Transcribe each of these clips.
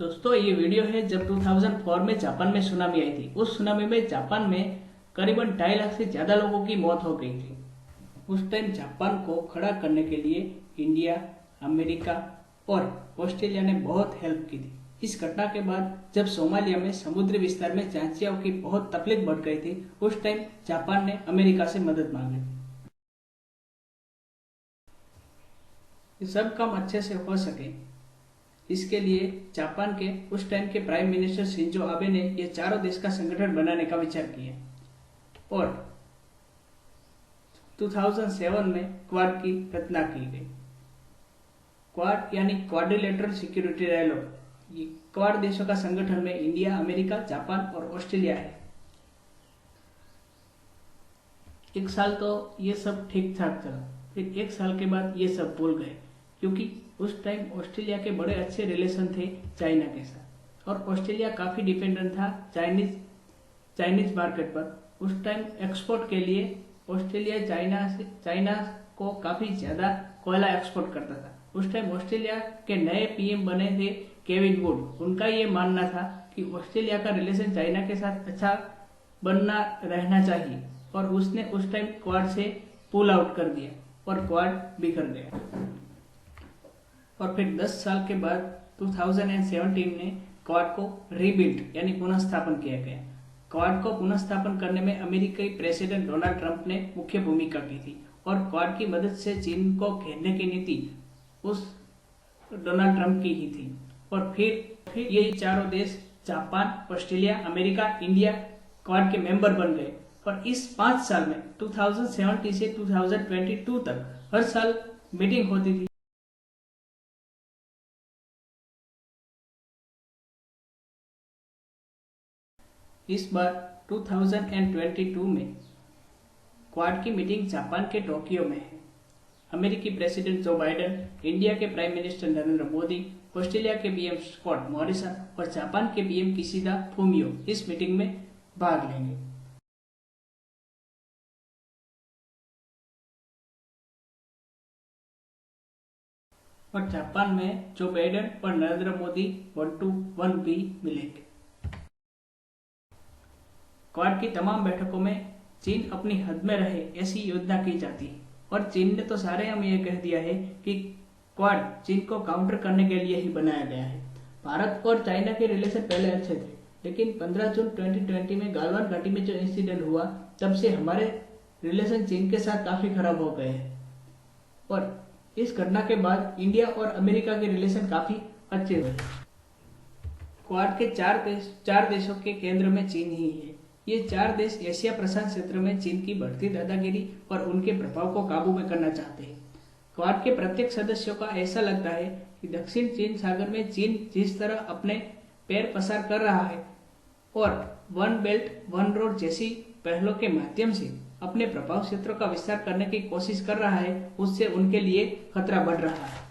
दोस्तों ये वीडियो है जब 2004 में जापान में सुनामी आई थी। उस सुनामी में जापान में करीबन 2.5 लाख से ज्यादा लोगों की मौत हो गई थी। उस टाइम जापान को खड़ा करने के लिए इंडिया, अमेरिका और ऑस्ट्रेलिया ने बहुत हेल्प की थी। इस घटना के बाद जब सोमालिया में समुद्री विस्तार में चांचियाओं की बहुत तकलीफ बढ़ गई थी, उस टाइम जापान ने अमेरिका से मदद मांगी थी। सब काम अच्छे से हो सके इसके लिए जापान के उस टाइम के प्राइम मिनिस्टर शिंजो आबे ने यह चारों देश का संगठन बनाने का विचार किया और 2007 में क्वाड की रचना की गई। क्वाड यानी क्वाड्रिलेटरल सिक्योरिटी डायलॉग। ये क्वाड देशों का संगठन में इंडिया, अमेरिका, जापान और ऑस्ट्रेलिया है। एक साल तो ये सब ठीक ठाक चला, फिर एक साल के बाद ये सब भूल गए क्योंकि उस टाइम ऑस्ट्रेलिया के बड़े अच्छे रिलेशन थे चाइना के साथ और ऑस्ट्रेलिया काफी डिपेंडेंट था चाइनीज मार्केट पर। उस टाइम एक्सपोर्ट के लिए ऑस्ट्रेलिया चाइना को काफी ज्यादा कोयला एक्सपोर्ट करता था। उस टाइम ऑस्ट्रेलिया के नए पीएम बने थे केविन वुड। उनका ये मानना था कि ऑस्ट्रेलिया का रिलेशन चाइना के साथ अच्छा बनना रहना चाहिए और उसने उस टाइम क्वाड से पुल आउट कर दिया और क्वाड बिखर गया। और फिर 10 साल के बाद 2017 में क्वाड को रीबिल्ड यानी पुनः स्थापन किया गया। क्वाड को पुनः स्थापन करने में अमेरिकी प्रेसिडेंट डोनाल्ड ट्रंप ने मुख्य भूमिका की थी और क्वाड की मदद से चीन को घेरने की नीति उस डोनाल्ड ट्रंप की ही थी। और फिर ये चारों देश Japan, Australia, America, India quad के मेंबर बन गए और इस 5 साल में 2017 से 2022 तक हर साल मीटिंग होती थी। इस बार 2022 में क्वाड की मीटिंग जापान के टोक्यो में है। अमेरिकी प्रेसिडेंट जो बाइडेन, इंडिया के prime minister Narendra Modi, Australia के पीएम स्कॉट मॉरिसन और जापान के पीएम किशिदा फूमियो इस मीटिंग में भाग लेंगे। और जापान में जो बाइडेन और नरेंद्र मोदी 1 to 1 भी मिलेंगे। क्वाड की तमाम बैठकों में चीन अपनी हद में रहे ऐसी योजना की जाती है और चीन ने तो सारे हम ये कह दिया है कि क्वाड चीन को काउंटर करने के लिए ही बनाया गया है। भारत और चाइना के रिलेशन पहले अच्छे थे, लेकिन 15 जून 2020 में गालवान घाटी में जो इंसिडेंट हुआ तब से हमारे रिलेशन चीन के साथ काफी खराब हो गए हैं और इस घटना के बाद इंडिया और अमेरिका के रिलेशन काफी अच्छे हुए। क्वाड के चार देशों के केंद्र में चीन ही है। ये 4 देश एशिया प्रशांत क्षेत्र में चीन की बढ़ती दादागिरी और उनके प्रभाव को काबू में करना चाहते हैं। क्वाड के प्रत्येक सदस्यों का ऐसा लगता है कि दक्षिण चीन सागर में चीन जिस तरह अपने पैर पसार कर रहा है और वन बेल्ट वन रोड जैसी पहलों के माध्यम से अपने प्रभाव क्षेत्रों का विस्तार करने की कोशिश कर रहा है, उससे उनके लिए खतरा बढ़ रहा है।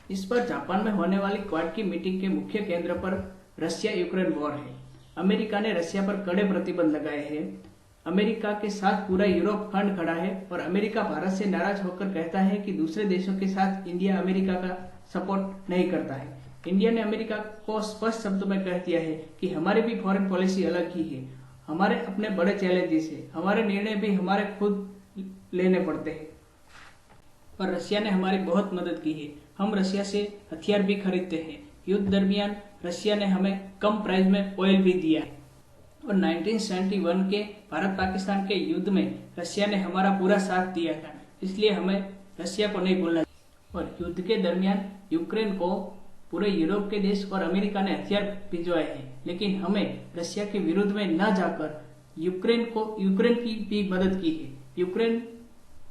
इस पर जापान में होने वाली क्वाड की मीटिंग के मुख्य केंद्र पर रशिया यूक्रेन वॉर है। अमेरिका ने रशिया पर कड़े प्रतिबंध लगाए हैं। अमेरिका के साथ पूरा यूरोप खंड खड़ा है और अमेरिका भारत से नाराज होकर कहता है कि दूसरे देशों के साथ इंडिया अमेरिका का सपोर्ट नहीं करता है। इंडिया ने अमेरिका को स्पष्ट शब्दों में कह दिया है कि हमारी भी फॉरेन पॉलिसी अलग ही है, हमारे अपने बड़े चैलेंजेस है, हमारे निर्णय भी हमारे खुद लेने पड़ते हैं और रशिया ने हमारी बहुत मदद की है। हम रशिया से हथियार भी खरीदते हैं। युद्ध दरमियान रशिया ने हमें कम प्राइस में ऑयल भी दिया है और 1971 के भारत पाकिस्तान के युद्ध में रशिया ने हमारा पूरा साथ दिया था, इसलिए हमें रशिया को नहीं भूलना। और युद्ध के दरमियान यूक्रेन को पूरे यूरोप के देश और अमेरिका ने हथियार भिजवाए हैं, लेकिन हमें रशिया के विरुद्ध में न जाकर यूक्रेन की भी मदद की है। यूक्रेन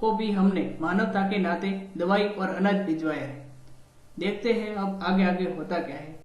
को भी हमने मानवता के नाते दवाई और अनाज भिजवाया है। देखते हैं अब आगे होता क्या है।